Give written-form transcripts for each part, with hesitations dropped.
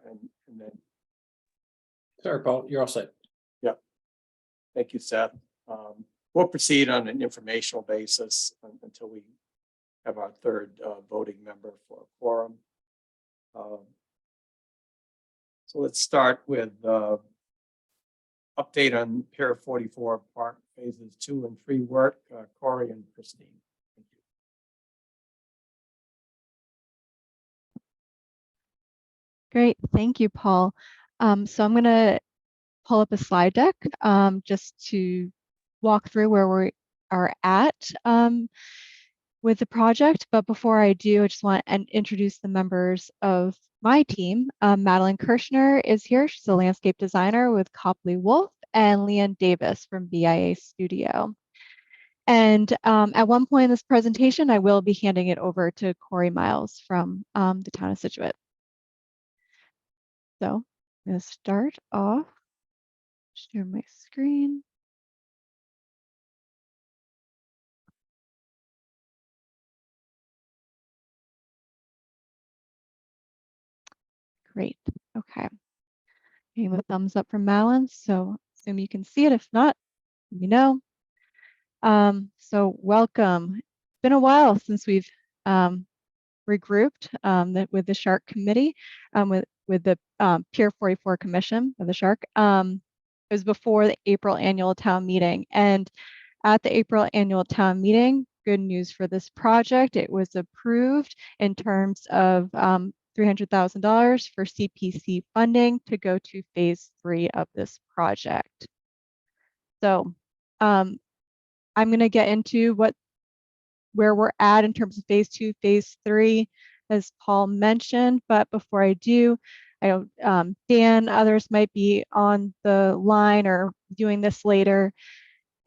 and then, Sorry, Paul, you're all set. yeah. Thank you, Seth. We'll proceed on an informational basis until we have our third voting member for a quorum. So let's start with update on Pier 44 Park phases 2 and 3 work. Corey and Christine. Thank you. Great, thank you, Paul. So I'm going to pull up a slide deck just to walk through where we are at with the project. But before I do, I just want to introduce the members of my team. Madeline Kirshner is here. She's a landscape designer with Copley Wolf, and Leanne Davis from BIA Studio. And at one point in this presentation, I will be handing it over to Corey Miles from the town of Scituate. So I'm going to start off, share my screen. Great, okay. Getting the thumbs up from Madeline, so assume you can see it. If not, let me know. So welcome. It's been a while since we've regrouped with the SHARC committee, with the Pier 44 commission of the SHARC. It was before the April annual town meeting, and at the April annual town meeting, good news for this project, it was approved in terms of $300,000 for CPC funding to go to phase 3 of this project. So I'm going to get into where we're at in terms of phase 2, phase 3, as Paul mentioned. But before I do, I know Dan, others might be on the line or doing this later.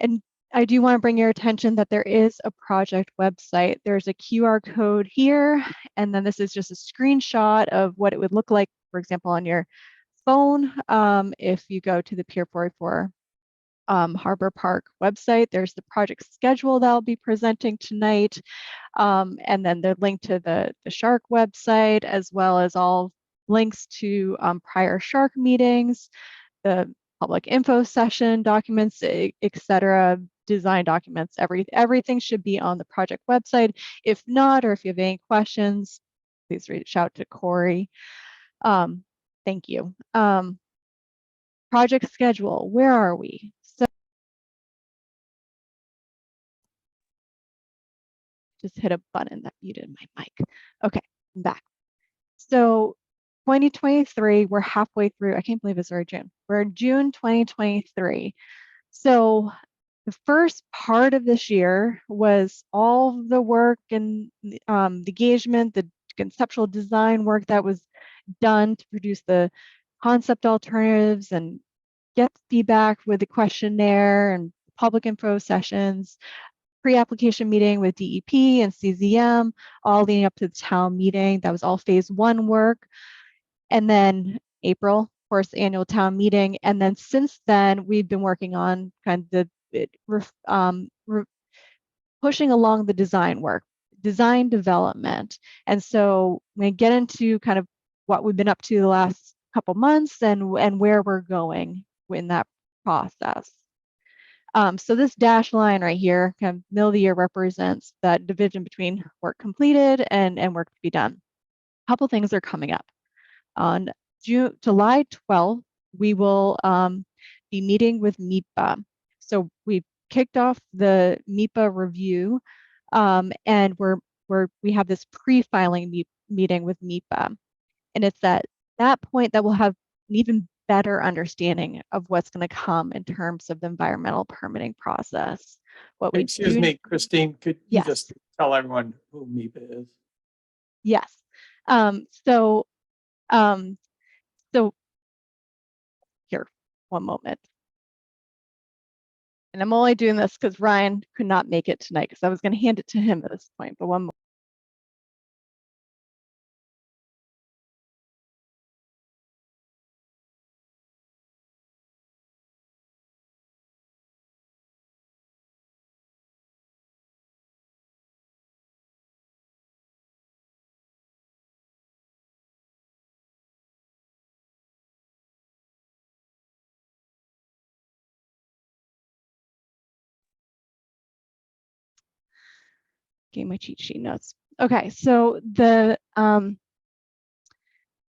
And I do want to bring your attention that there is a project website. There's a QR code here, and then this is just a screenshot of what it would look like, for example, on your phone. If you go to the Pier 44 Harbor Park website, there's the project schedule that I'll be presenting tonight, and then the link to the SHARC website, as well as all links to prior SHARC meetings, the public info session documents, etc., design documents, everything should be on the project website. If not, or if you have any questions, please reach out to Corey. Thank you. Project schedule, where are we? So just hit a button that muted my mic. Okay, I'm back. So 2023, we're halfway through. I can't believe it's already June. We're in June 2023. So the first part of this year was all the work and the engagement, the conceptual design work that was done to produce the concept alternatives and get feedback with the questionnaire and public info sessions, pre-application meeting with DEP and CZM, all leading up to the town meeting. That was all phase 1 work. And then April, of course, annual town meeting. And then since then, we've been working on kind of pushing along the design work, design development. And so we get into kind of what we've been up to the last couple months and where we're going in that process. So this dashed line right here, kind of middle of the year, represents that division between work completed and work to be done. A couple things are coming up. On July 12th, we will be meeting with MIPA. So we've kicked off the MIPA review, and we have this pre-filing meeting with MIPA. And it's at that point that we'll have an even better understanding of what's going to come in terms of the environmental permitting process. Excuse me, Christine, could you just tell everyone who MIPA is? Yes. So here, one moment. And I'm only doing this because Ryan could not make it tonight, because I was going to hand it to him at this point, but one moment. getting my cheat sheet notes. Okay, so the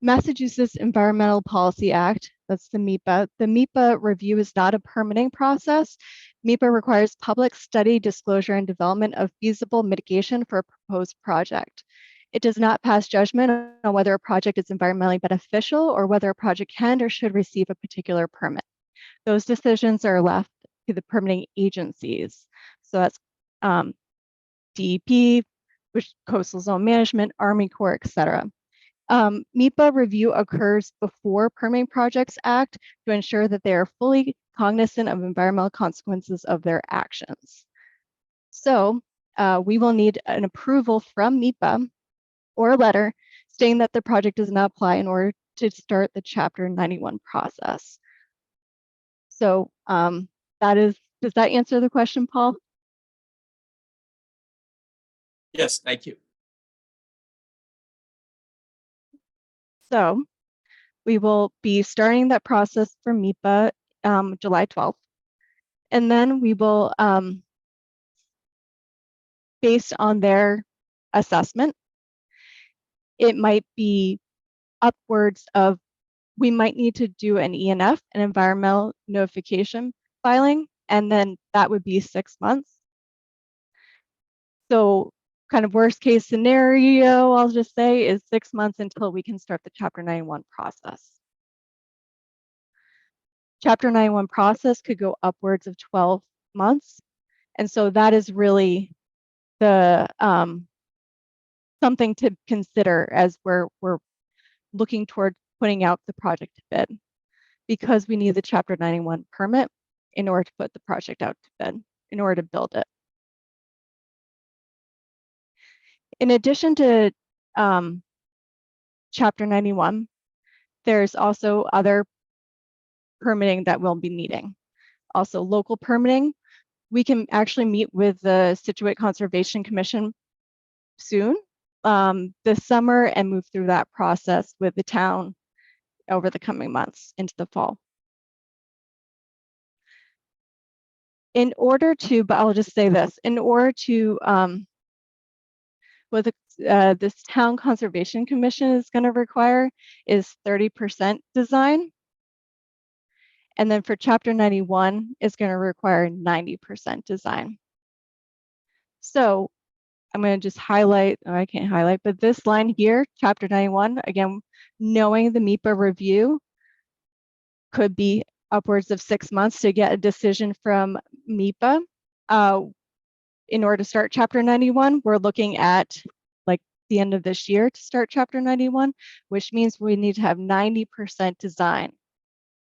Massachusetts Environmental Policy Act, that's the MEPA. The MEPA review is not a permitting process. MEPA requires public study, disclosure, and development of feasible mitigation for a proposed project. It does not pass judgment on whether a project is environmentally beneficial or whether a project can or should receive a particular permit. Those decisions are left to the permitting agencies. So that's DEP, which Coastal Zone Management, Army Corps, et cetera. MEPA review occurs before Permitting Projects Act to ensure that they are fully cognizant of environmental consequences of their actions. So we will need an approval from MEPA or a letter stating that the project does not apply in order to start the Chapter 91 process. So does that answer the question, Paul? Yes, thank you. So we will be starting that process for MEPA July 12th. And then we will, based on their assessment, it might be upwards of, we might need to do an ENF, an environmental notification filing, and then that would be 6 months. So kind of worst case scenario, I'll just say, is 6 months until we can start the Chapter 91 process. Chapter 91 process could go upwards of 12 months. And so that is really the something to consider as we're looking toward putting out the project to bid, because we need the Chapter 91 permit in order to put the project out to bid, in order to build it. In addition to Chapter 91, there's also other permitting that we'll be needing. Also local permitting. We can actually meet with the Situate Conservation Commission soon, this summer, and move through that process with the town over the coming months into the fall. In order to, but I'll just say this, in order to, what this Town Conservation Commission is going to require is 30% design. And then for Chapter 91, it's going to require 90% design. So I'm going to just highlight, or I can't highlight, but this line here, Chapter 91, again, knowing the MEPA review could be upwards of 6 months to get a decision from MEPA. In order to start Chapter 91, we're looking at like the end of this year to start Chapter 91, which means we need to have 90% design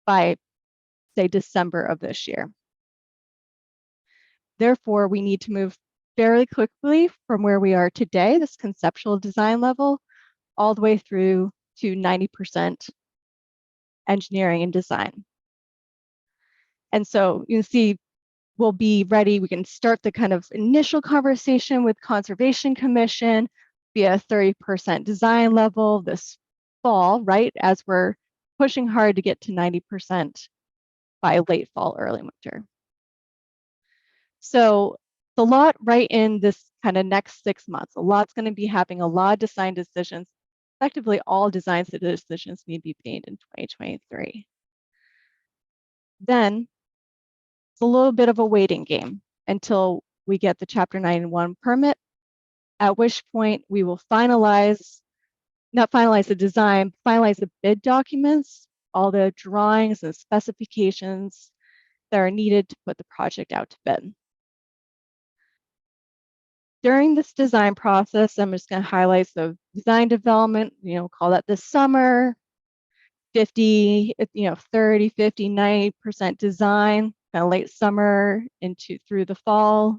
by, say, December of this year. Therefore, we need to move fairly quickly from where we are today, this conceptual design level, all the way through to 90% engineering and design. And so you can see we'll be ready. We can start the kind of initial conversation with Conservation Commission via 30% design level this fall, right? As we're pushing hard to get to 90% by late fall, early winter. So a lot right in this kind of next 6 months. A lot's going to be happening, a lot of design decisions. Effectively, all design decisions need to be made in 2023. Then it's a little bit of a waiting game until we get the Chapter 91 permit, at which point we will not finalize the design, finalize the bid documents, all the drawings and specifications that are needed to put the project out to bid. During this design process, I'm just going to highlight the design development, call that this summer, 50, 30, 50, 90% design, kind of late summer through the fall.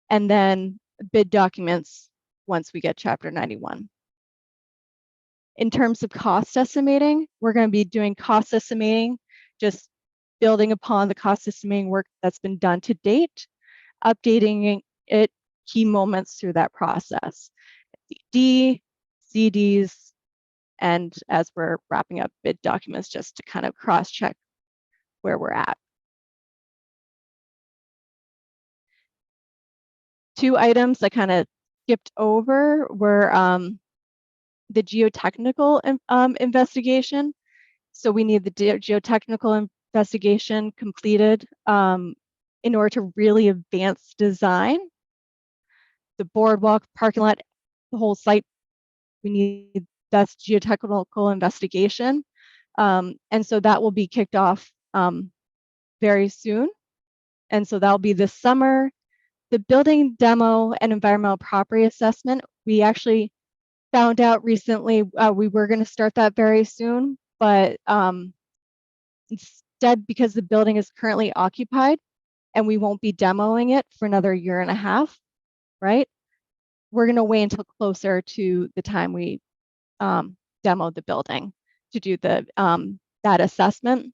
And then bid documents once we get Chapter 91. In terms of cost estimating, we're going to be doing cost estimating, just building upon the cost estimating work that's been done to date, updating it key moments through that process. CDs, and as we're wrapping up bid documents, just to kind of cross-check where we're at. two items that kind of skipped over were the geotechnical investigation. So we need the geotechnical investigation completed in order to really advance design. The boardwalk, parking lot, the whole site, we need that's geotechnical investigation. And so that will be kicked off very soon. And so that'll be this summer. The building demo and environmental property assessment, we actually found out recently we were going to start that very soon, but instead, because the building is currently occupied and we won't be demoing it for another 1.5 years, right? We're going to wait until closer to the time we demo the building to do the that assessment.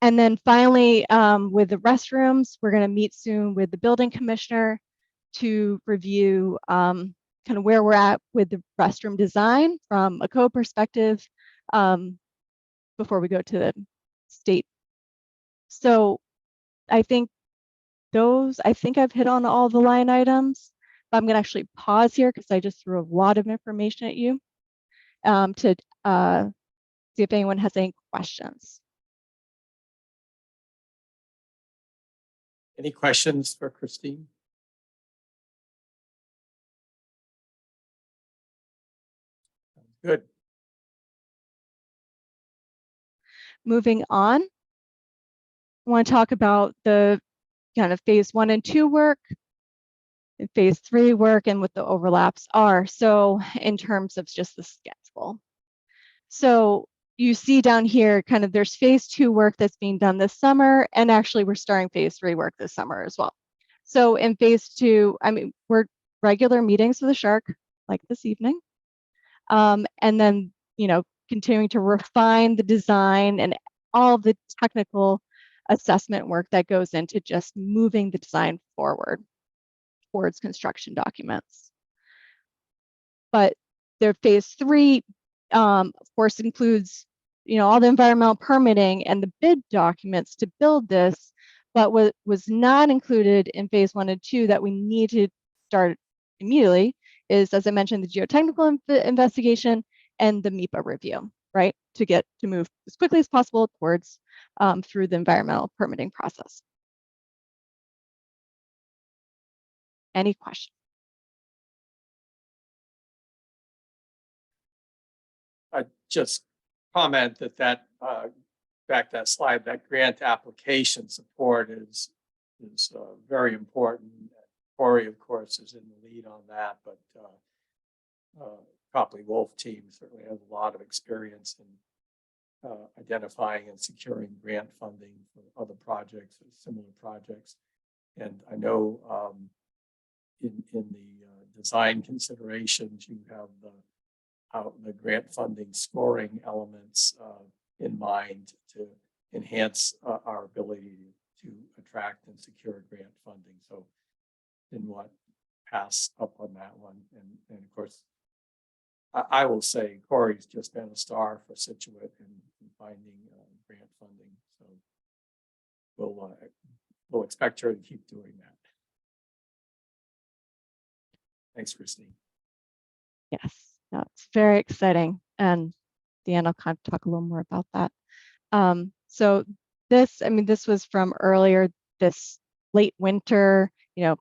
And then finally, with the restrooms, we're going to meet soon with the building commissioner to review kind of where we're at with the restroom design from a code perspective before we go to the state. So I think I've hit on all the line items. But I'm going to actually pause here because I just threw a lot of information at you to see if anyone has any questions. Any questions for Christine? Good. Moving on, I want to talk about the kind of phase 1 and 2 work, and phase 3 work, and what the overlaps are. So in terms of just the schedule. So you see down here, kind of there's phase 2 work that's being done this summer, and actually we're starting phase 3 work this summer as well. So in phase 2, I mean, we're regular meetings with the SHARC, like this evening. And then, you know, continuing to refine the design and all the technical assessment work that goes into just moving the design forward towards construction documents. But their phase 3, of course, includes, you know, all the environmental permitting and the bid documents to build this, but what was not included in phase 1 and 2 that we need to start immediately is, as I mentioned, the geotechnical investigation and the MEPA review, right? To move as quickly as possible towards through the environmental permitting process. Any questions? I just comment that back that slide, that grant application support is very important. Corey, of course, is in the lead on that, but Copley Wolf team certainly has a lot of experience in identifying and securing grant funding for other projects or similar projects. And I know in the design considerations, you have the grant funding scoring elements in mind to enhance our ability to attract and secure grant funding. So didn't want to pass up on that one. And of course, I will say Corey's just been a star for Situate in finding grant funding. So we'll expect her to keep doing that. Thanks, Christine. Yes, no, it's very exciting. And Dan will kind of talk a little more about that. So this, I mean, this was from earlier this late winter, you know,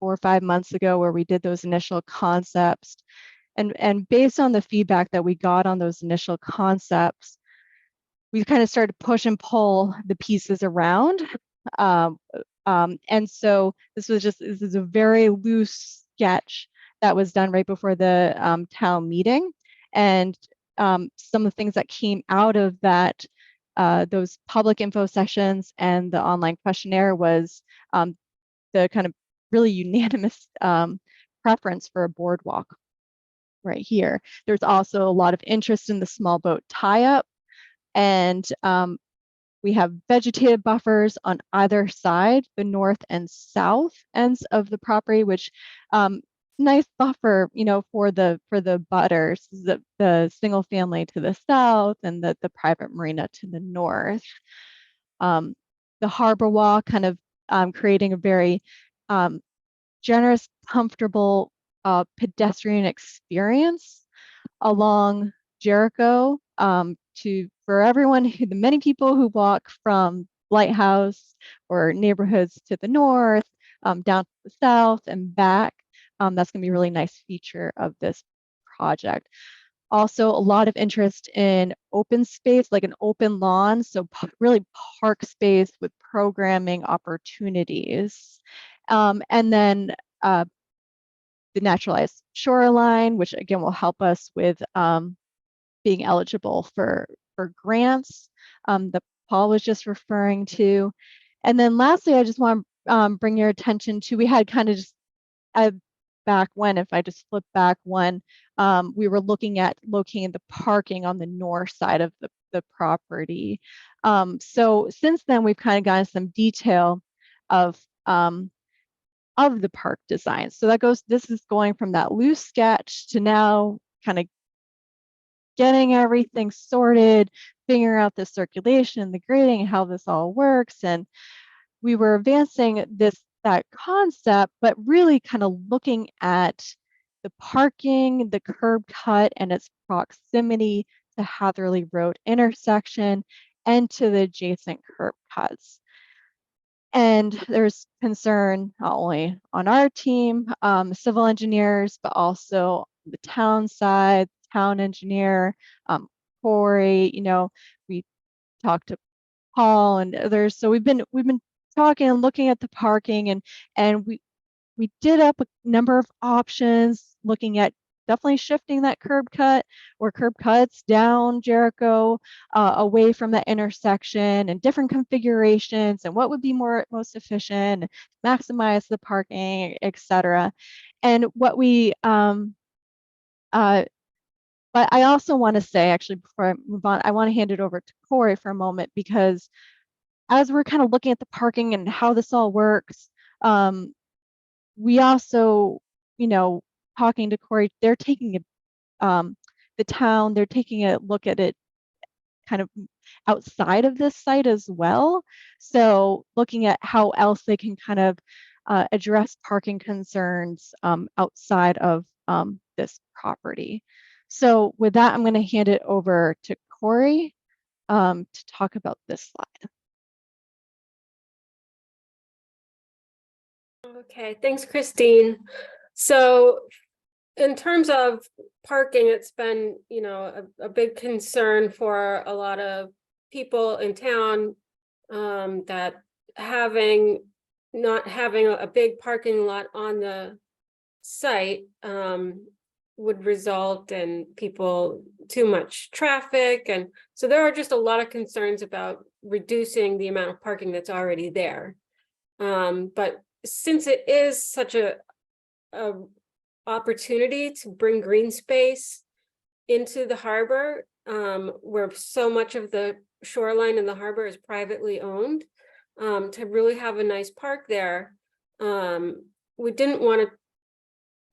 4 or 5 months ago, where we did those initial concepts. And based on the feedback that we got on those initial concepts, we kind of started to push and pull the pieces around. And so this is a very loose sketch that was done right before the town meeting. And some of the things that came out of that, those public info sessions and the online questionnaire was the kind of really unanimous preference for a boardwalk right here. There's also a lot of interest in the small boat tie-up, and we have vegetative buffers on either side, the north and south ends of the property, which nice buffer, you know, for the butters, the single family to the south and the private marina to the north. The harbor wall kind of creating a very generous, comfortable pedestrian experience along Jericho for everyone, the many people who walk from Lighthouse or neighborhoods to the north, down to the south and back. That's going to be a really nice feature of this project. Also, a lot of interest in open space, like an open lawn, so really park space with programming opportunities. And then the naturalized shoreline, which again will help us with being eligible for grants that Paul was just referring to. And then lastly, I just want to bring your attention to, we had kind of just back when, if I just flip back one, we were looking at locating the parking on the north side of the property. So since then, we've kind of gotten some detail of the park design. So this is going from that loose sketch to now kind of getting everything sorted, figuring out the circulation, the grading, how this all works. And we were advancing that concept, but really kind of looking at the parking, the curb cut, and its proximity to Hatherley Road intersection and to the adjacent curb cuts. And there's concern not only on our team, civil engineers, but also the town side, town engineer, Corey, we talked to Paul and others. So we've been talking and looking at the parking, and we did up a number of options, looking at definitely shifting that curb cut or curb cuts down Jericho, away from the intersection, and different configurations and what would be most efficient, maximize the parking, etc. And what we but I also want to say, actually, before I move on, I want to hand it over to Corey for a moment, because as we're kind of looking at the parking and how this all works, we also, talking to Corey, they're taking the town, they're taking a look at it kind of outside of this site as well. So looking at how else they can kind of address parking concerns outside of this property. So with that, I'm going to hand it over to Corey to talk about this slide. Okay, thanks, Christine. So in terms of parking, it's been, a big concern for a lot of people in town, that not having a big parking lot on the site would result in too much traffic. And so there are just a lot of concerns about reducing the amount of parking that's already there. But since it is such a opportunity to bring green space into the harbor, where so much of the shoreline in the harbor is privately owned, to really have a nice park there, we didn't want to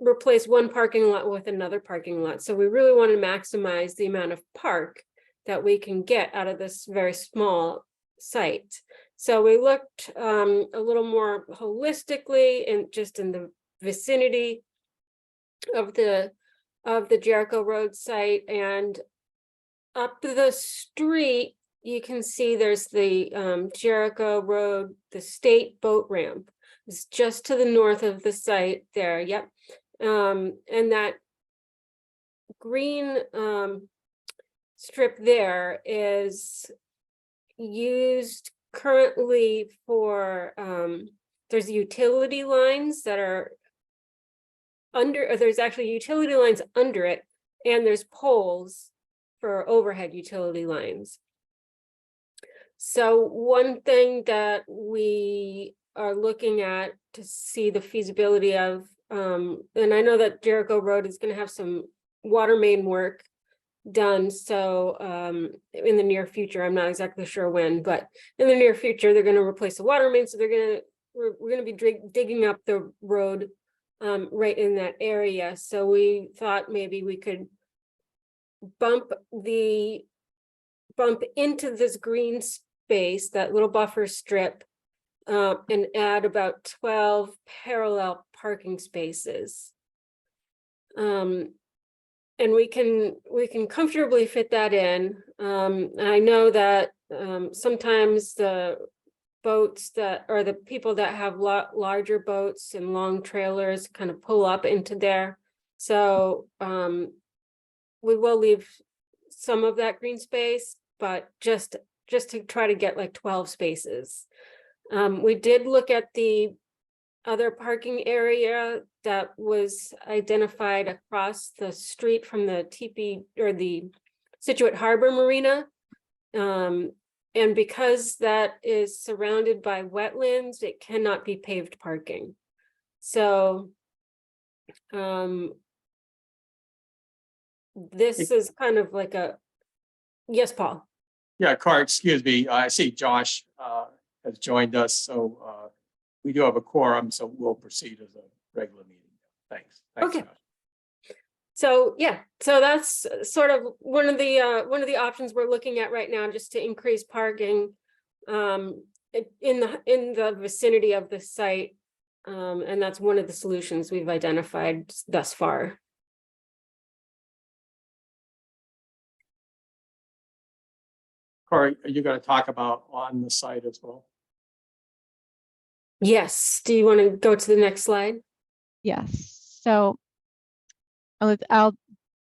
replace one parking lot with another parking lot. So we really want to maximize the amount of park that we can get out of this very small site. So we looked a little more holistically and just in the vicinity of the Jericho Road site, and up the street you can see there's the Jericho Road, the state boat ramp. It's just to the north of the site there. Yep. And that green strip there is used currently for there's utility lines that are there's actually utility lines under it, and there's poles for overhead utility lines. So one thing that we are looking at to see the feasibility of, and I know that Jericho Road is going to have some water main work done. So in the near future, I'm not exactly sure when, but in the near future, they're going to replace the water main. So we're going to be digging up the road right in that area. So we thought maybe we could bump into this green space, that little buffer strip, and add about 12 parallel parking spaces. And we can comfortably fit that in. I know that sometimes the boats that, or the people that have larger boats and long trailers kind of pull up into there. So we will leave some of that green space, but just to try to get like 12 spaces. We did look at the other parking area that was identified across the street from the TP or the Situate Harbor Marina. And because that is surrounded by wetlands, it cannot be paved parking. So this is kind of like a, yes, Paul. Yeah, Carl, excuse me. I see Josh has joined us, so we do have a quorum, so we'll proceed as a regular meeting. Thanks. Thanks, Okay. Josh. So yeah, so that's sort of one of the options we're looking at right now, just to increase parking in the vicinity of the site, and that's one of the solutions we've identified thus far. Corey, are you going to talk about on the site as well? Yes. Do you want to go to the next slide? Yes. So I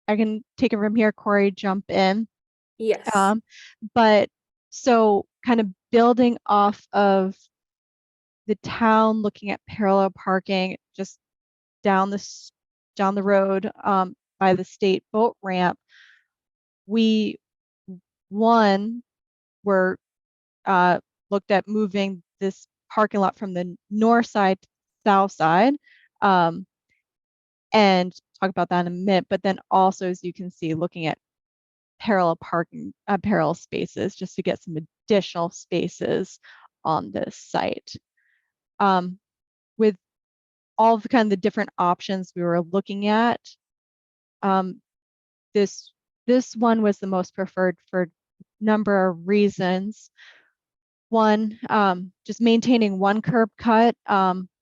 can take it from here. Corey, jump in. Yes. But so kind of building off of the town, looking at parallel parking just down the road by the state boat ramp, we were looked at moving this parking lot from the north side to south side, and talk about that in a minute. But then also, as you can see, looking at parallel parking, parallel spaces, just to get some additional spaces on this site. With all of the kind of the different options we were looking at, this one was the most preferred for a number of reasons. One, just maintaining one curb cut.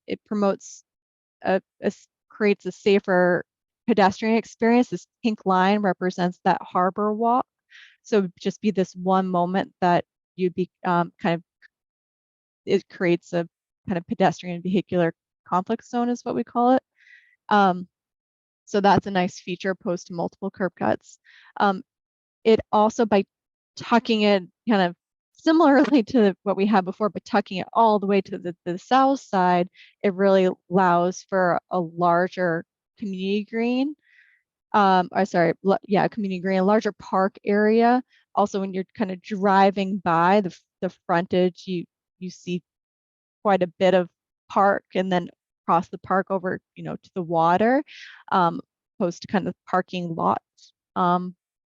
It promotes creates a safer pedestrian experience. This pink line represents that harbor walk. So it'd just be this one moment that you'd be it creates a kind of pedestrian vehicular conflict zone is what we call it. So that's a nice feature opposed to multiple curb cuts. It also, by tucking it kind of similarly to what we had before, but tucking it all the way to the south side, it really allows for a larger community green. Community green, a larger park area. Also, when you're kind of driving by the frontage, you see quite a bit of park, and then across the park over, to the water, opposed to kind of parking lots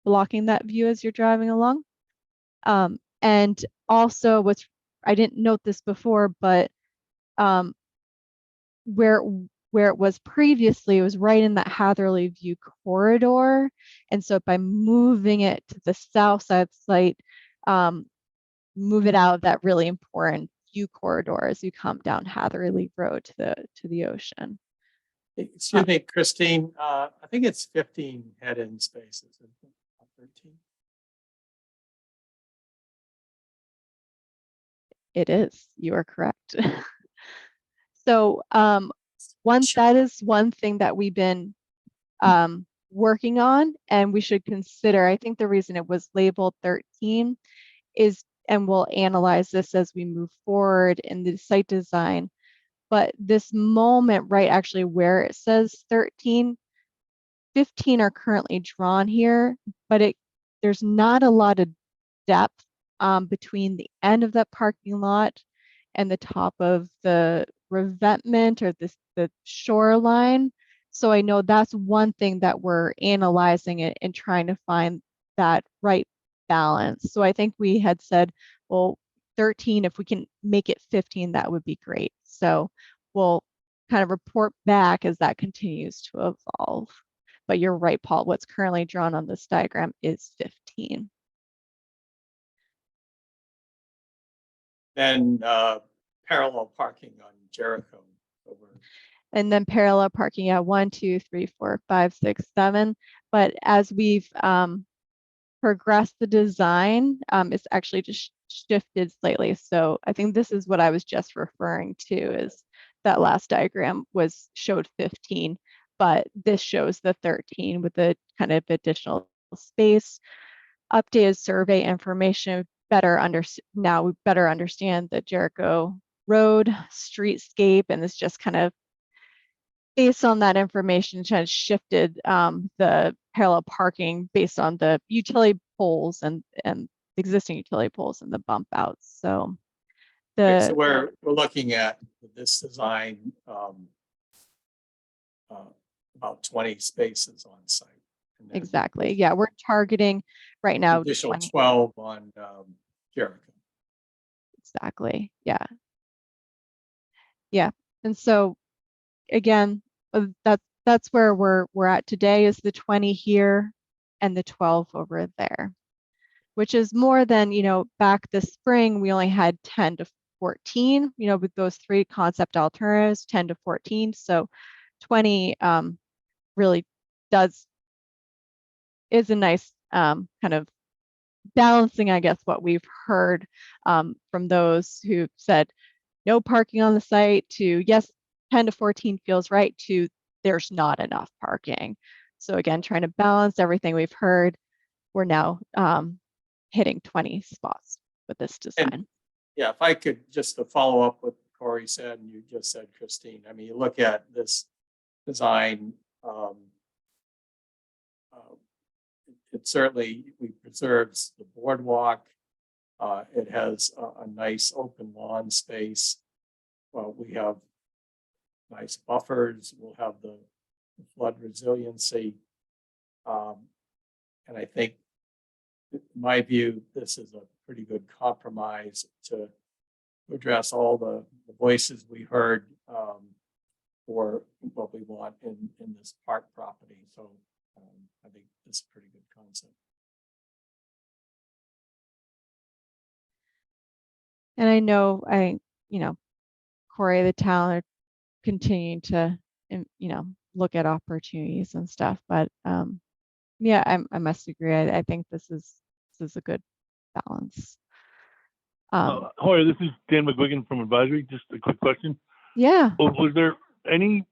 blocking that view as you're driving along. And also, I didn't note this before, but where it was previously, it was right in that Hatherley View corridor. And so by moving it to the south side site, move it out of that really important view corridor as you come down Hatherley Road to the ocean. Excuse me, Christine, I think it's 15 head-in spaces. 13. It is. You are correct. So that is one thing that we've been working on, and we should consider. I think the reason it was labeled 13 is, and we'll analyze this as we move forward in the site design, but this moment right actually where it says 13, 15 are currently drawn here, but there's not a lot of depth between the end of that parking lot and the top of the revetment or the shoreline. So I know that's one thing that we're analyzing it and trying to find that right balance. So I think we had said, well, 13, if we can make it 15, that would be great. So we'll kind of report back as that continues to evolve. But you're right, Paul, what's currently drawn on this diagram is 15. And parallel parking on Jericho. Over. And then parallel parking, yeah, 1, 2, 3, 4, 5, 6, 7. But as we've progressed the design, it's actually just shifted slightly. So I think this is what I was just referring to, is that last diagram showed 15, but this shows the 13 with the kind of additional space. Updated survey information, now we better understand the Jericho Road streetscape, and it's just kind of based on that information, kind of shifted the parallel parking based on the utility poles and existing utility poles and the bump outs. So So we're looking at this design, about 20 spaces on site. And then exactly, yeah, we're targeting right now additional 20. 12 on Jericho. Exactly, yeah. And so again, that's where we're at today, is the 20 here and the 12 over there, which is more than, back this spring, we only had 10 to 14, with those 3 concept alternatives, 10 to 14. So 20 really is a nice kind of balancing, I guess, what we've heard from those who said no parking on the site to yes, 10 to 14 feels right, to there's not enough parking. So again, trying to balance everything we've heard. We're now hitting 20 spots with this design. Yeah, if I could just to follow up what Corey said, and you just said, Christine, I mean, you look at this design, it certainly preserves the boardwalk. It has a nice open lawn space. We have nice buffers. We'll have the flood resiliency. And I think, in my view, this is a pretty good compromise to address all the voices we heard for what we want in this park property. So I think it's a pretty good concept. And I know Corey, the town, are continuing to, look at opportunities and stuff. But yeah, I must agree. I think this is a good balance. Hi, this is Dan McGuigan from Advisory. Just a quick question. Yeah. Was there any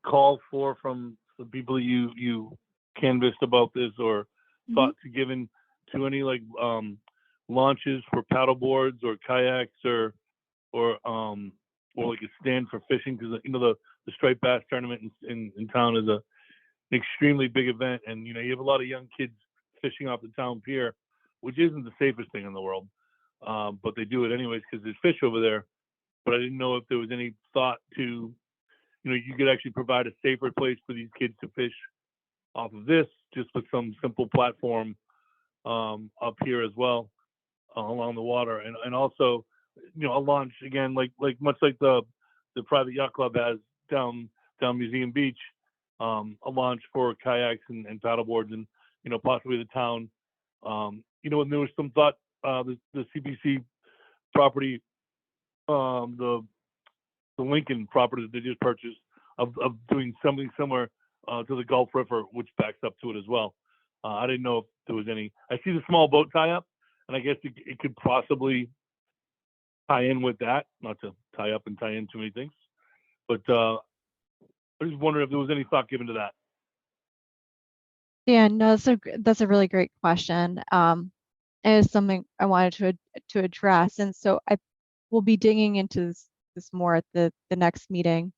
call from the people you canvassed about this, or thought to given to any launches for paddle boards or kayaks or like a stand for fishing? Because the striped bass tournament in town is an extremely big event, and you have a lot of young kids fishing off the town pier, which isn't the safest thing in the world, but they do it anyways because there's fish over there. But I didn't know if there was any thought to, you could actually provide a safer place for these kids to fish off of this, just with some simple platform up here as well, along the water, and also, a launch again, like much like the private yacht club has down Museum Beach, a launch for kayaks and paddleboards, and possibly the town. And there was some thought, the CPC property, the Lincoln property that they just purchased, of doing something similar to the Gulf River, which backs up to it as well. I didn't know if there was any. I see the small boat tie up, and I guess it could possibly tie in with that, not to tie up and tie in too many things. But I just wondering if there was any thought given to that. Yeah, no, that's a really great question. And it's something I wanted to address. And so I will be digging into this more at the next meeting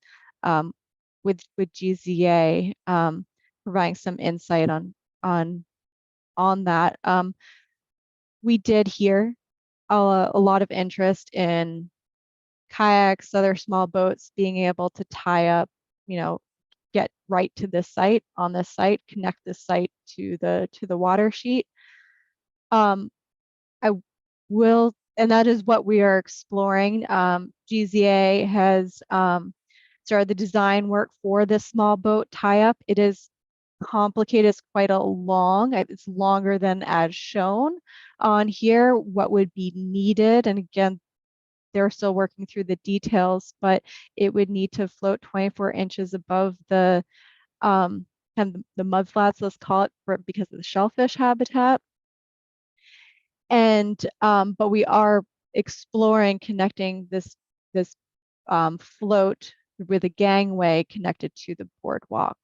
with GZA, providing some insight on that. We did hear a lot of interest in kayaks, other small boats being able to tie up, get right to this site, on this site, connect this site to the water sheet. I will, and that is what we are exploring. GZA has started the design work for this small boat tie-up. It is complicated. It's quite it's longer than as shown on here, what would be needed. And again, they're still working through the details, but it would need to float 24 inches above the kind of the mud flats, let's call it, because of the shellfish habitat. And but we are exploring connecting this float with a gangway connected to the boardwalk.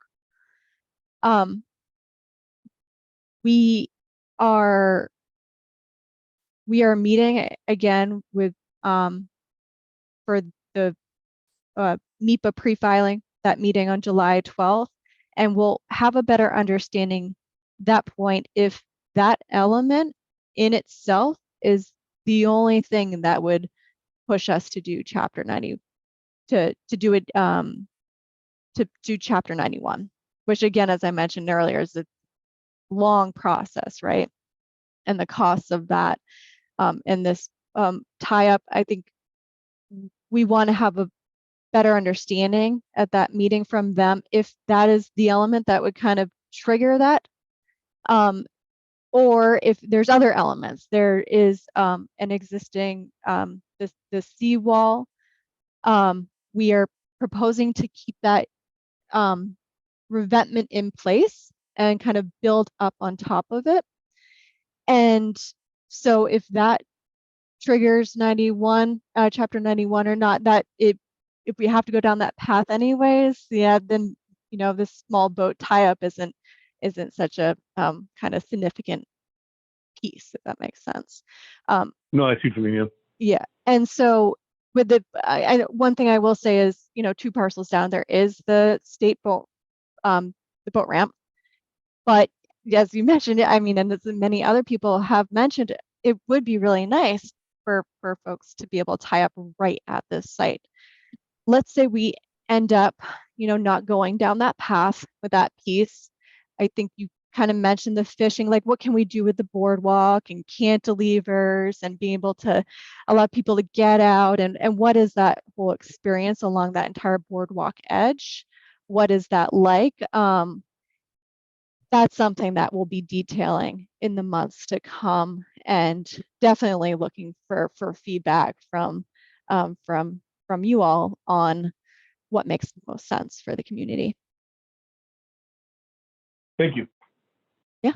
We are meeting again with for the MIPA pre-filing, that meeting on July 12th, and we'll have a better understanding that point if that element in itself is the only thing that would push us to do Chapter 90, to do it to do Chapter 91, which again, as I mentioned earlier, is a long process, right? And the costs of that and this tie up, I think we want to have a better understanding at that meeting from them if that is the element that would kind of trigger that, or if there's other elements. There is an existing the seawall. We are proposing to keep that revetment in place and kind of build up on top of it. And so if that triggers 91, Chapter 91 or not, that if we have to go down that path anyways, yeah, then this small boat tie-up isn't such a kind of significant piece, if that makes sense. No, I see what you mean. Yeah, and so with the one thing I will say is, 2 parcels down there is the state boat, the boat ramp, but as you mentioned, I mean, and as many other people have mentioned, it would be really nice for folks to be able to tie up right at this site. Let's say we end up, not going down that path with that piece. I think you kind of mentioned the fishing, like what can we do with the boardwalk and cantilevers and being able to allow people to get out, and what is that whole experience along that entire boardwalk edge? What is that like? That's something that we'll be detailing in the months to come, and definitely looking for feedback from you all on what makes the most sense for the community. Thank you. Yeah.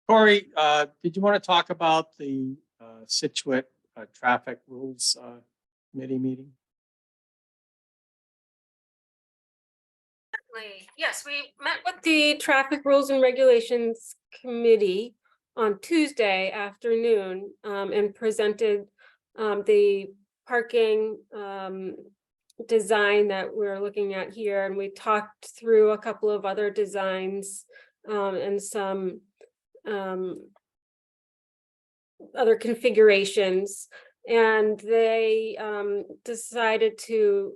Corey, did you want to talk about the Situate traffic rules committee meeting? Yes, we met with the Traffic Rules and Regulations Committee on Tuesday afternoon and presented the parking design that we're looking at here. And we talked through a couple of other designs and some other configurations. And they decided to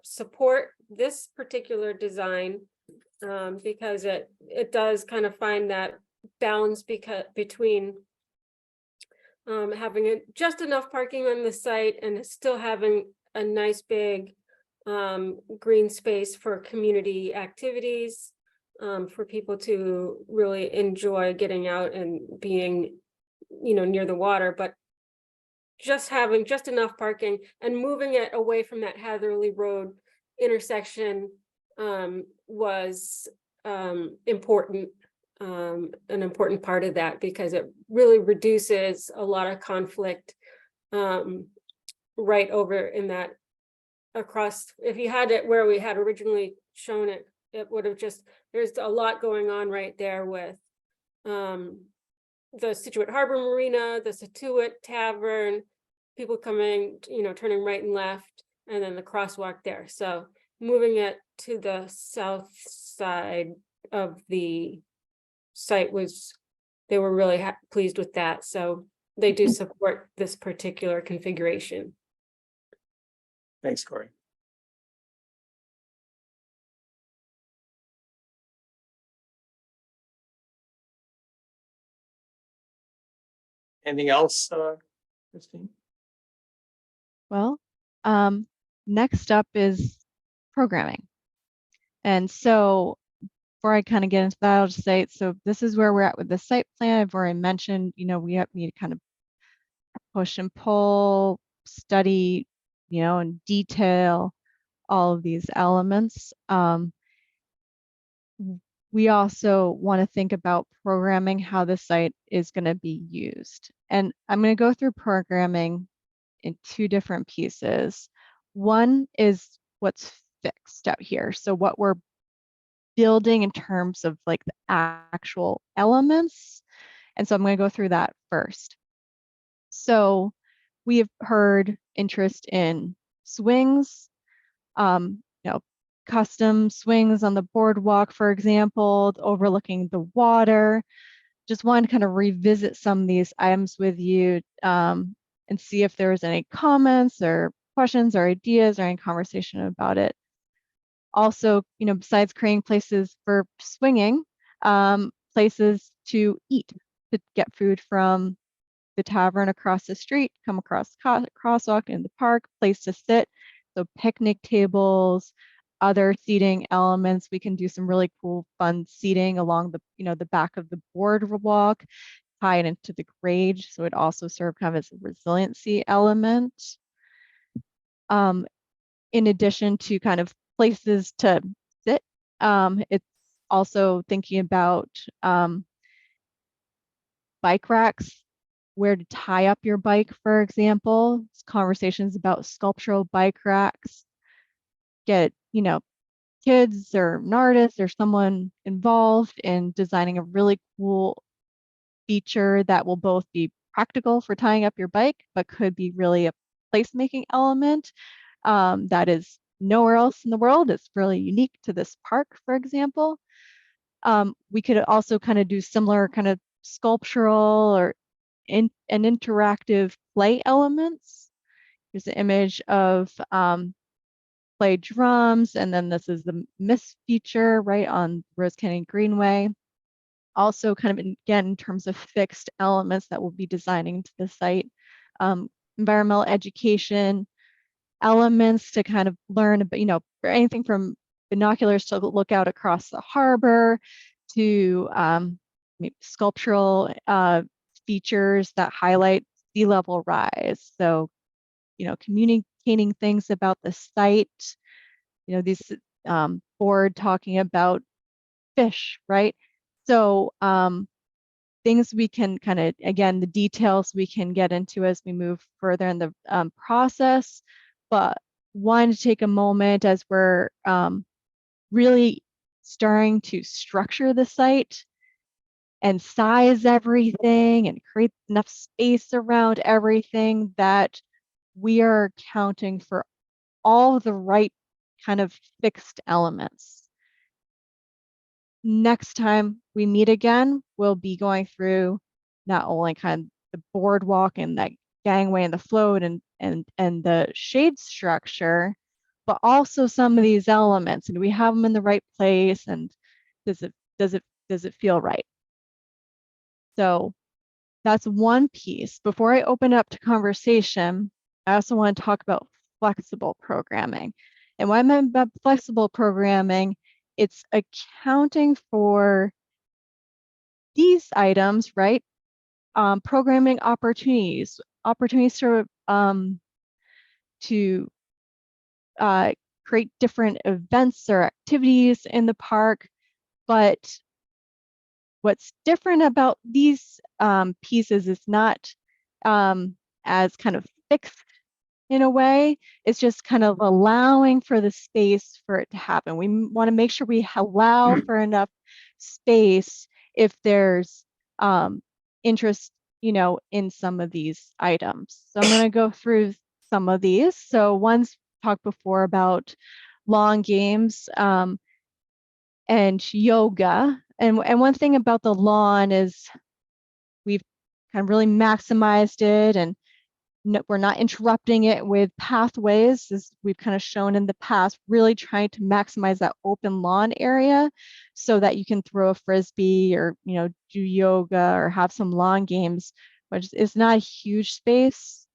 support this particular design because it does kind of find that balance between having just enough parking on the site and still having a nice big green space for community activities, for people to really enjoy getting out and being, near the water, but just having just enough parking and moving it away from that Hatherley Road intersection was important, an important part of that, because it really reduces a lot of conflict right over in that across. If you had it where we had originally shown it, it would have just, there's a lot going on right there with the Situate Harbor Marina, the Situate Tavern, people coming, turning right and left, and then the crosswalk there. So moving it to the south side of the site they were really pleased with that. So they do support this particular configuration. Thanks, Corey. Anything else, Christine? Well, next up is programming. And so before I kind of get into that, I'll just say, so this is where we're at with the site plan. I've already mentioned, we need to kind of push and pull, study, in detail, all of these elements. We also want to think about programming, how the site is going to be used. And I'm going to go through programming in two different pieces. One is what's fixed out here. So what we're building in terms of like the actual elements. And so I'm going to go through that first. So we have heard interest in swings, custom swings on the boardwalk, for example, overlooking the water. Just wanted to kind of revisit some of these items with you and see if there was any comments or questions or ideas or any conversation about it. Also, besides creating places for swinging, places to eat, to get food from the tavern across the street, come across crosswalk in the park, place to sit. So picnic tables, other seating elements. We can do some really cool, fun seating along the, the back of the boardwalk, tie it into the grade. So it also serve kind of as a resiliency element. In addition to kind of places to sit, it's also thinking about bike racks, where to tie up your bike, for example. It's conversations about sculptural bike racks. Get, kids or an artist or someone involved in designing a really cool feature that will both be practical for tying up your bike, but could be really a placemaking element that is nowhere else in the world. It's really unique to this park, for example. We could also kind of do similar kind of sculptural or an interactive play elements. Here's an image of play drums, and then this is the mist feature right on Rose Canyon Greenway. Also kind of, again, in terms of fixed elements that we'll be designing to the site. Environmental education elements to kind of learn about, anything from binoculars to look out across the harbor to maybe sculptural features that highlight sea level rise. So, communicating things about the site, this board talking about fish, right? So things we can kind of, again, the details we can get into as we move further in the process, but wanted to take a moment as we're really starting to structure the site and size everything and create enough space around everything that we are accounting for all the right kind of fixed elements. Next time we meet again, we'll be going through not only kind of the boardwalk and that gangway and the float and the shade structure, but also some of these elements. And do we have them in the right place? And does it feel right? So that's one piece. Before I open up to conversation, I also want to talk about flexible programming. And what I meant by flexible programming, it's accounting for these items, right? Programming opportunities to create different events or activities in the park. But what's different about these pieces is not as kind of fixed in a way. It's just kind of allowing for the space for it to happen. We want to make sure we allow for enough space if there's interest, in some of these items. So I'm going to go through some of these. So one's talked before about lawn games and yoga. And one thing about the lawn is we've kind of really maximized it, and we're not interrupting it with pathways, as we've kind of shown in the past, really trying to maximize that open lawn area so that you can throw a frisbee or, do yoga or have some lawn games, which is not a huge space.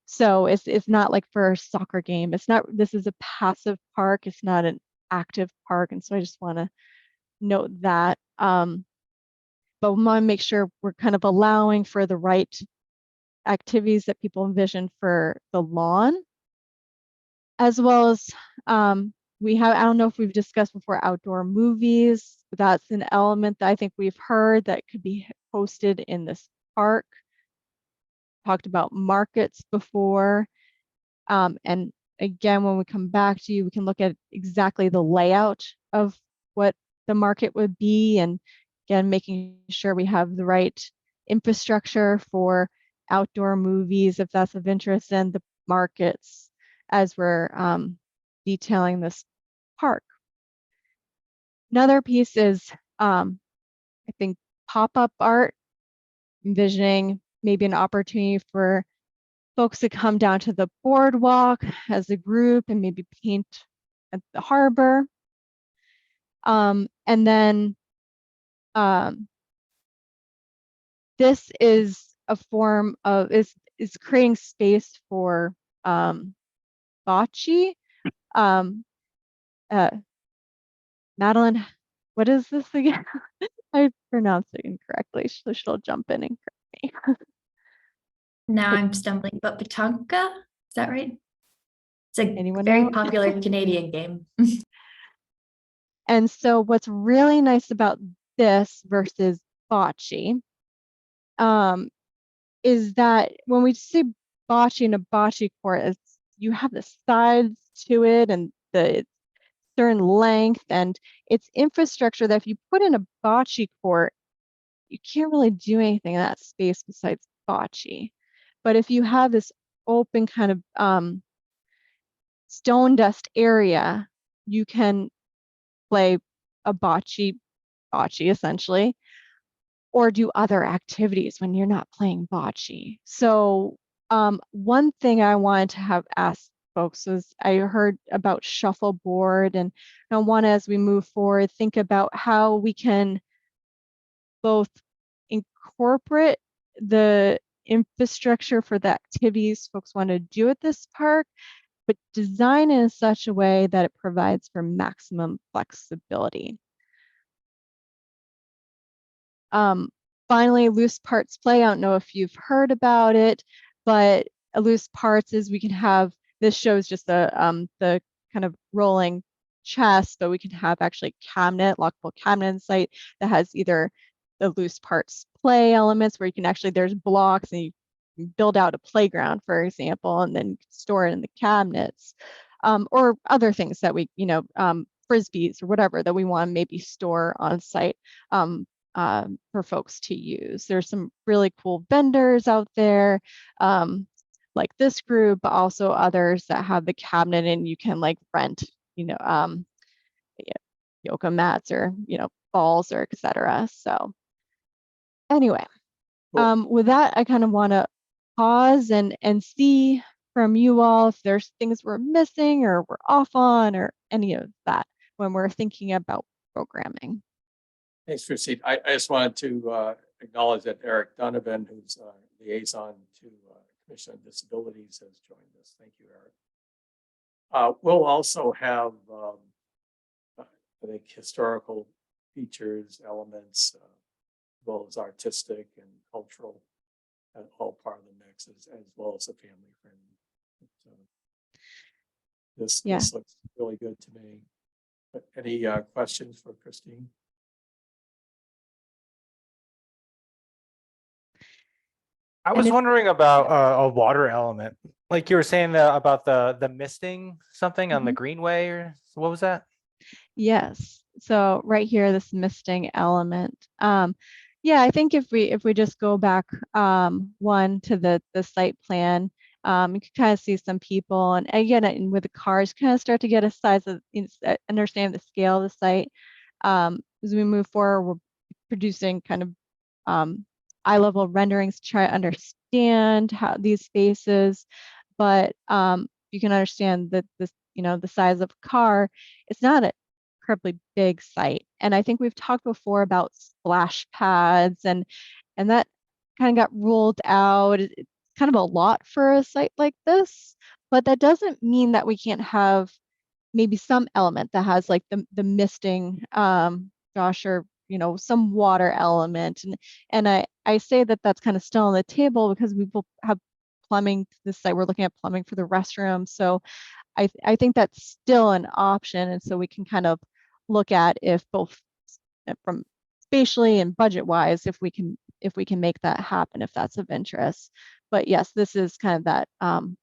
So it's not like for a soccer game. This is a passive park. It's not an active park. And so I just want to note that. But we want to make sure we're kind of allowing for the right activities that people envision for the lawn, as well as we have, I don't know if we've discussed before, outdoor movies. That's an element that I think we've heard that could be hosted in this park. Talked about markets before. And again, when we come back to you, we can look at exactly the layout of what the market would be. And again, making sure we have the right infrastructure for outdoor movies, if that's of interest, and the markets as we're detailing this park. Another piece is, I think, pop-up art, envisioning maybe an opportunity for folks to come down to the boardwalk as a group and maybe paint at the harbor. And then this is a form of, is creating space for bocce. Madeline, what is this again? I pronounced it incorrectly, so she'll jump in and correct me. Now I'm stumbling, but Petanka, is that right? It's a Anyone very know? popular Canadian game. And so what's really nice about this versus bocce is that when we say bocce in a bocce court, it's, you have the sides to it and the certain length, and it's infrastructure that if you put in a bocce court, you can't really do anything in that space besides bocce. But if you have this open kind of stone dust area, you can play a bocce essentially, or do other activities when you're not playing bocce. So one thing I wanted to have asked folks was, I heard about shuffleboard, and I want to, as we move forward, think about how we can both incorporate the infrastructure for the activities folks want to do at this park, but design it in such a way that it provides for maximum flexibility. Finally, loose parts play. I don't know if you've heard about it, but a loose parts is, we can have, this shows just the kind of rolling chest, but we can have actually cabinet, lockable cabinet in sight that has either the loose parts play elements where you can actually, there's blocks and you can build out a playground, for example, and then store it in the cabinets, or other things that we, frisbees or whatever that we want to maybe store on site. For folks to use. There's some really cool vendors out there, like this group, but also others that have the cabinet and you can like rent, yoga mats or, balls or etc. So anyway, Cool. with that, I kind of want to pause and see from you all if there's things we're missing or we're off on or any of that when we're thinking about programming. Thanks, Christine. I just wanted to acknowledge that Eric Donovan, who's liaison to Commission on Disabilities, has joined us. Thank you, Eric. We'll also have, I think, historical features, elements, as well as artistic and cultural, all part of the mix, as well as a family friendly. So this looks really good to me. But any questions for Christine? I was wondering about a water element, like you were saying about the misting something on the greenway, or what was that? Yes. So right here, this misting element. Yeah, I think if we just go back one to the site plan, you can kind of see some people, and again, with the cars, kind of start to get a size of, understand the scale of the site. As we move forward, we're producing kind of eye level renderings to try to understand how these spaces, but you can understand that this, the size of a car, it's not a incredibly big site. And I think we've talked before about splash pads, and that kind of got ruled out. It's kind of a lot for a site like this, but that doesn't mean that we can't have maybe some element that has like the misting, Josh or some water element. And I say that that's kind of still on the table because we will have plumbing to the site. We're looking at plumbing for the restroom. So I think that's still an option. And so we can kind of look at if both from spatially and budget wise, if we can make that happen, if that's of interest. But yes, this is kind of that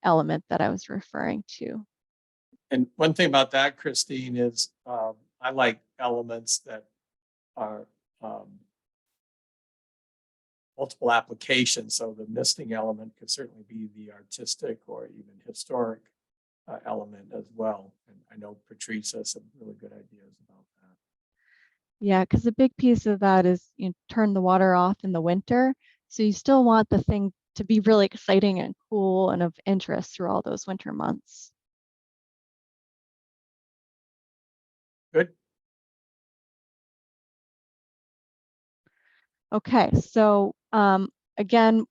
element that I was referring to. And one thing about that, Christine, is I like elements that are multiple applications. So the misting element could certainly be the artistic or even historic element as well. And I know Patrice has some really good ideas about that. Yeah, because a big piece of that is turn the water off in the winter. So you still want the thing to be really exciting and cool and of interest through all those winter months. Good. Okay, so again,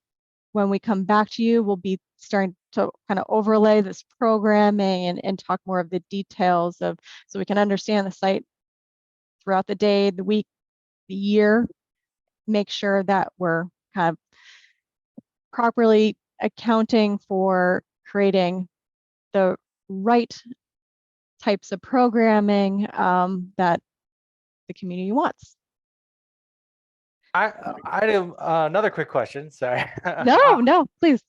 when we come back to you, we'll be starting to kind of overlay this programming and talk more of the details of, so we can understand the site throughout the day, the week, the year, make sure that we're kind of properly accounting for creating the right types of programming that the community wants. I have another quick question. Sorry. No, please.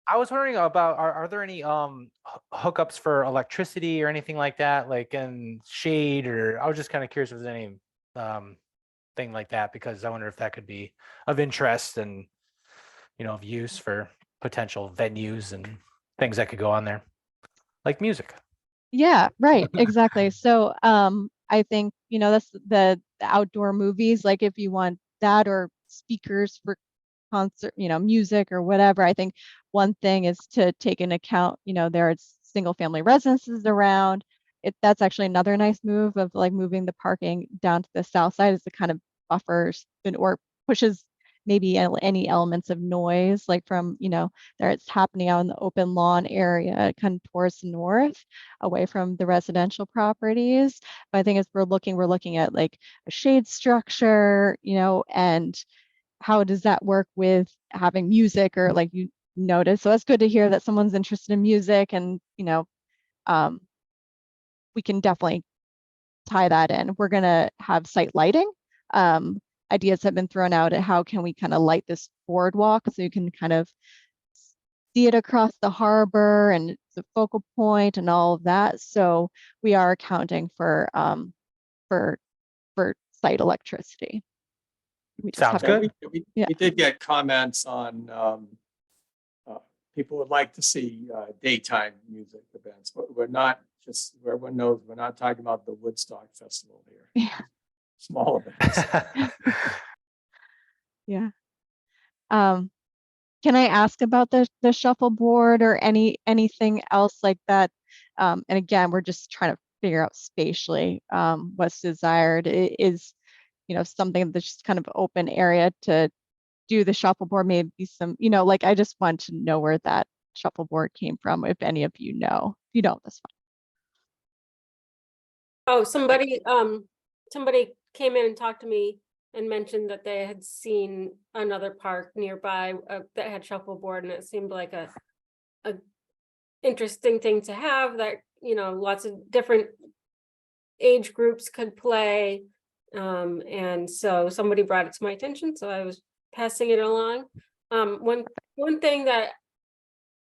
I was wondering about are there any hookups for electricity or anything like that, like in shade, or I was just kind of curious if there's any thing like that, because I wonder if that could be of interest and of use for potential venues and things that could go on there, like music. Yeah, right, exactly. So I think that's the outdoor movies, like if you want that, or speakers for concert, music or whatever. I think one thing is to take into account, there's single family residences around. That's actually another nice move of like moving the parking down to the south side, is the kind of buffers or pushes maybe any elements of noise, like from, there it's happening out in the open lawn area, kind of towards the north, away from the residential properties. But I think as we're looking at like a shade structure, and how does that work with having music, or like you notice. So that's good to hear that someone's interested in music, and we can definitely tie that in. We're gonna have site lighting. Ideas have been thrown out at how can we kind of light this boardwalk so you can kind of see it across the harbor, and it's a focal point and all of that. So we are accounting for site electricity. We just Sounds have good. We did get comments on people would like to see daytime music events, but we're not, just so everyone knows, we're not talking about the Woodstock Festival here. Yeah. Small events. Yeah. Can I ask about the shuffleboard or anything else like that? And again, we're just trying to figure out spatially what's desired. It is, something that's just kind of open area to do the shuffleboard, maybe some, like I just want to know where that shuffleboard came from, if any of you know. If you don't, that's fine. Oh, somebody came in and talked to me and mentioned that they had seen another park nearby that had shuffleboard, and it seemed like a interesting thing to have, that lots of different age groups could play, and so somebody brought it to my attention, so I was passing it along. One thing that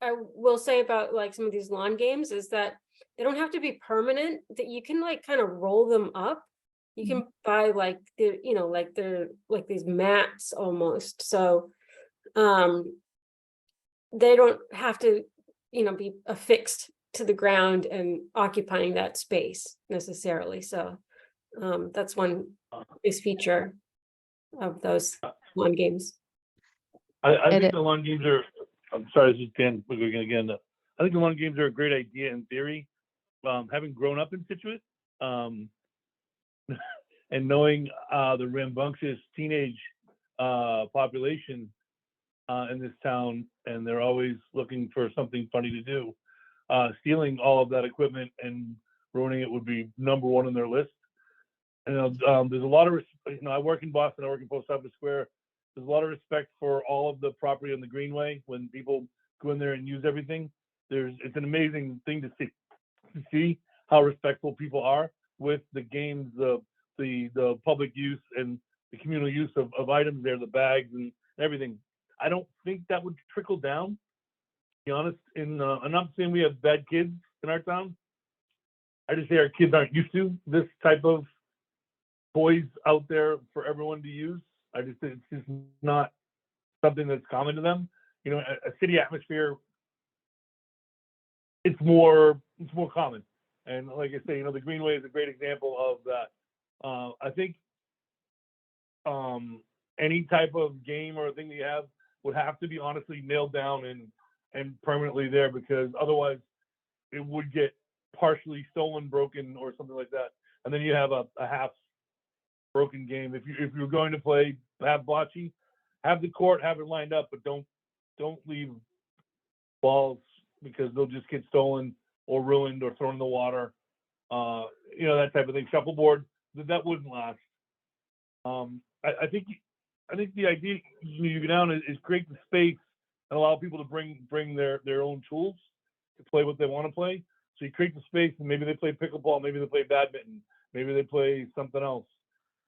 I will say about like some of these lawn games is that they don't have to be permanent, that you can like kind of roll them up. You can buy like they're like these mats almost. So they don't have to, be affixed to the ground and occupying that space necessarily. So that's one nice feature of those lawn games. I think the lawn games are, I'm sorry, this is Dan again. I think the lawn games are a great idea in theory. Having grown up in Situate, and knowing the rambunctious teenage population in this town, and they're always looking for something funny to do, stealing all of that equipment and ruining it would be number one on their list. there's a lot of, I work in Boston, I work in Post Office Square. There's a lot of respect for all of the property on the Greenway when people go in there and use everything. It's an amazing thing to see how respectful people are with the games, the public use and the communal use of items there, the bags and everything. I don't think that would trickle down, to be honest. I'm not saying we have bad kids in our town. I just say our kids aren't used to this type of toys out there for everyone to use. I just think it's just not something that's common to them. A city atmosphere, it's more common. And like I say, the Greenway is a great example of that. I think any type of game or thing that you have would have to be honestly nailed down and permanently there, because otherwise it would get partially stolen, broken, or something like that. And then you have a half broken game. If you're going to have bocce, have the court, have it lined up, but don't leave balls, because they'll just get stolen or ruined or thrown in the water. That type of thing. Shuffleboard, that wouldn't last. I think the idea you go down is create the space and allow people to bring their own tools to play what they want to play. So you create the space, and maybe they play pickleball, maybe they play badminton, maybe they play something else.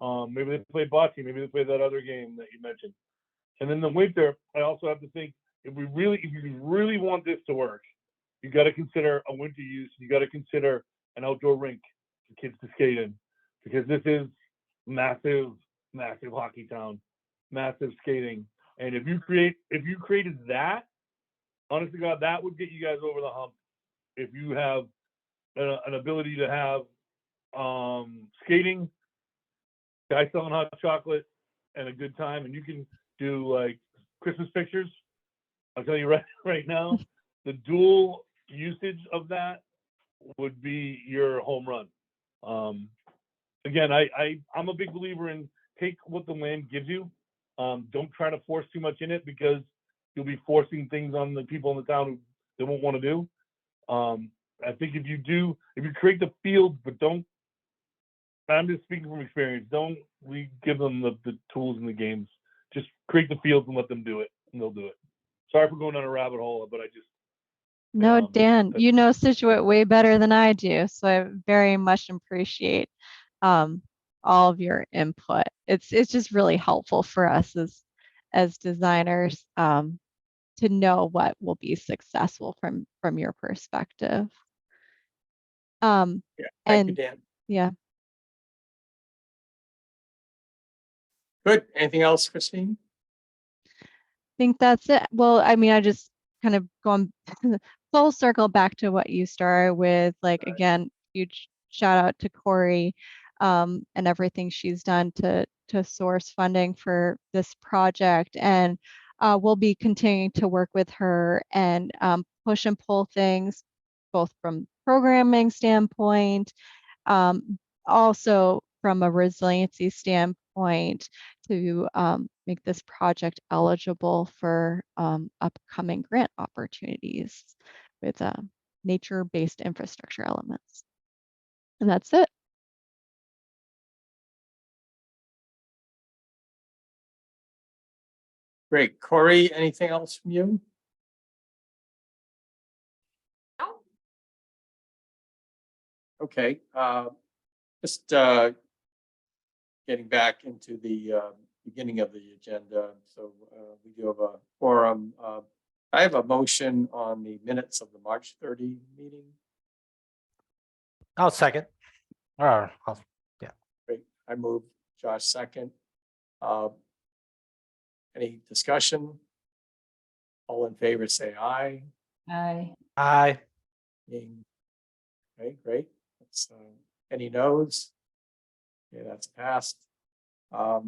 Maybe they play bocce, maybe they play that other game that you mentioned. And then the winter, I also have to think, if you really want this to work, you got to consider a winter use. You got to consider an outdoor rink for kids to skate in, because this is massive hockey town, massive skating. And if you created that, honest to God, that would get you guys over the hump. If you have an ability to have skating, guys selling hot chocolate, and a good time, and you can do like Christmas pictures, I'll tell you right now, the dual usage of that would be your home run. Again, I'm a big believer in take what the land gives you. Don't try to force too much in it, because you'll be forcing things on the people in the town who they won't want to do. I think if you create the fields, but I'm just speaking from experience, don't give them the tools and the games. Just create the fields and let them do it, and they'll do it. Sorry for going down a rabbit hole, but I just. No, Dan, you know Situate way better than I do, so I very much appreciate all of your input. It's just really helpful for us as designers to know what will be successful from your perspective. Yeah, thank you, Dan. Yeah. Good. Anything else, Christine? Think that's it. Well, I mean, I just kind of going full circle back to what you started with. Like, Right. again, huge shout out to Corey and everything she's done to source funding for this project. And we'll be continuing to work with her and push and pull things, both from programming standpoint, also from a resiliency standpoint, to make this project eligible for upcoming grant opportunities with nature-based infrastructure elements. And that's it. Great. Corey, anything else from you? No. Okay. Just getting back into the beginning of the agenda. So we do have a forum. I have a motion on the minutes of the March 30 meeting. I'll second. Or Great. I move, Josh second. Any discussion? All in favor, say aye. Aye. aye. Okay, great. That's, any no's? Okay, that's passed. So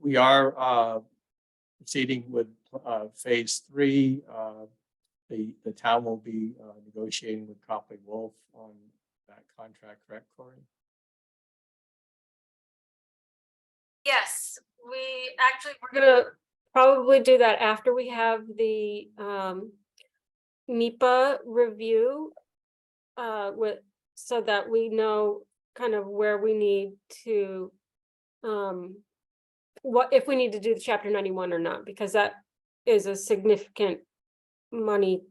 we are proceeding with phase 3. The town will be negotiating with Copley Wolf on that contract, correct, Corey? Yes, we're gonna probably do that after we have the MIPA review so that we know kind of where we need to, what if we need to do the Chapter 91 or not, because that is a significant money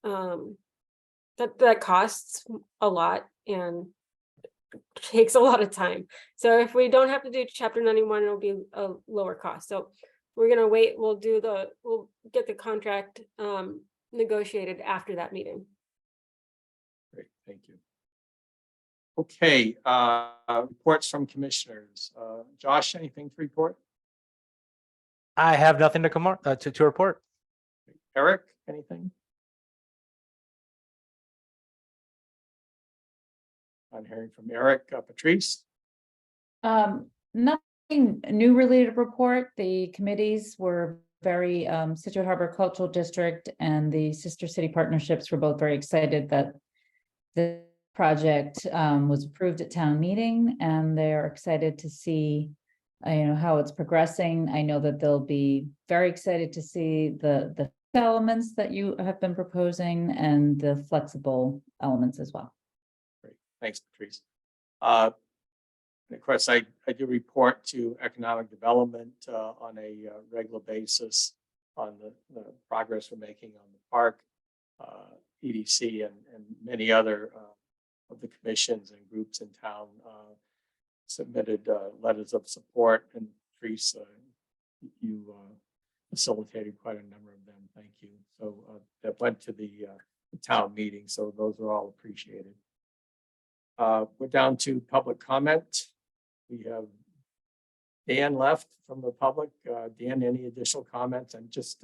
that costs a lot and takes a lot of time. So if we don't have to do Chapter 91, it'll be a lower cost. So we're gonna wait. We'll get the contract negotiated after that meeting. Great, thank you. Okay, reports from commissioners. Josh, anything to report? I have nothing to come on to report. Eric, anything? I'm hearing from Eric. Patrice? Nothing new related to report. The committees were very, Situate Harbor Cultural District and the Sister City Partnerships were both very excited that the project was approved at town meeting, and they're excited to see how it's progressing. I know that they'll be very excited to see the elements that you have been proposing and the flexible elements as well. Great, thanks, Patrice. And of course, I do report to economic development on a regular basis on the progress we're making on the park, EDC, and many other of the commissions and groups in town submitted letters of support, and Patrice, you facilitated quite a number of them. Thank you. So that went to the town meeting, so those are all appreciated. We're down to public comment. We have Dan left from the public. Dan, any additional comments? And just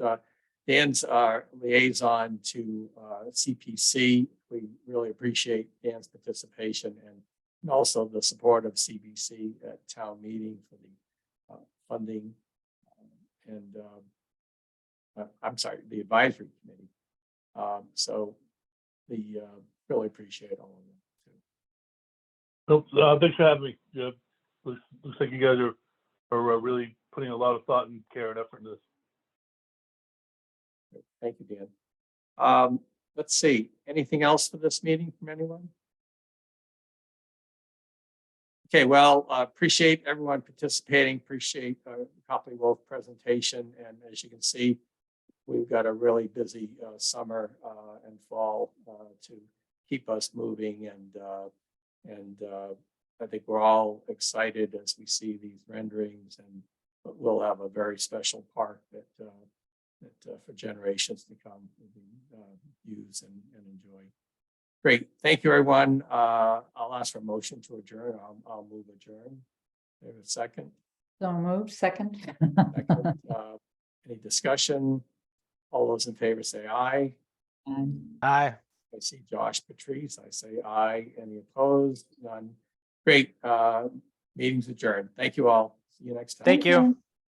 Dan's our liaison to CPC. We really appreciate Dan's participation and also the support of CBC at town meeting for the funding and I'm sorry, the advisory committee. So we really appreciate all of them too. Nope, thanks for having me. Yeah, looks like you guys are really putting a lot of thought and care and effort into this. Thank you, Dan. Let's see, anything else for this meeting from anyone? Okay, well, appreciate everyone participating, appreciate Copley Wolf presentation. And as you can see, we've got a really busy summer and fall to keep us moving. And I think we're all excited as we see these renderings, and we'll have a very special park that for generations to come will be used and enjoy. Great, thank you, everyone. I'll ask for a motion to adjourn. I'll move adjourn. Maybe a second. So moved. Second. Second. Any discussion? All those in favor say aye. Aye. I see Josh, Patrice. I say aye. Any opposed? None. Great. Meeting's adjourned. Thank you all. See you next time. Thank you.